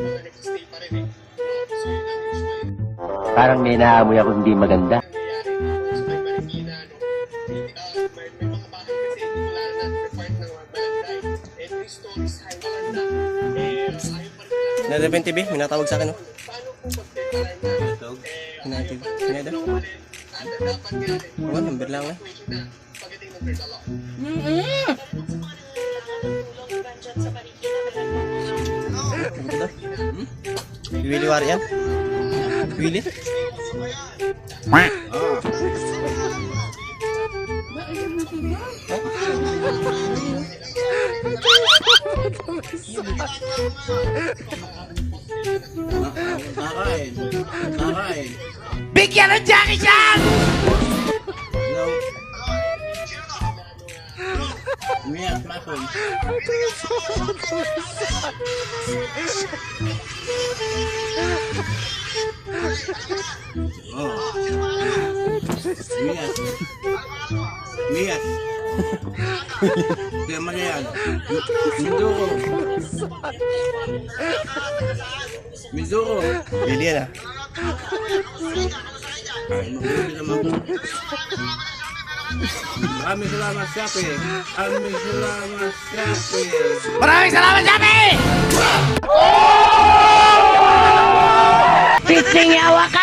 mga nagsistay pa rin eh. So yun ang usual. Parang may naamoy ako hindi maganda. Nangyayari dito sa may Marikina, no? May mga bahay kasi wala na part ng barangay. Eh, 3 stories high naman na. Eh, ayaw pa rin lang. Nadabing TV, minatawag sa akin, no? Paano kung pagdeparan na? Natin. Nada? Dapat nga rin. Oo, number lang, eh. Situation na pagdating ng Berdalo. Ano ba? Willy War yan? Willy? Nakain. Nakain. Bigyan ng Jackie Chan! Hello. Mia, smartphone. Oh. Mia. Mia. Kaya mali yan. Mizuko. Mizuko. Willy yan, ah. Ay, mabuti naman. Maraming salamat, Shopee. Maraming salamat, Shopee. Maraming salamat, Jackie! Sising yawa ka!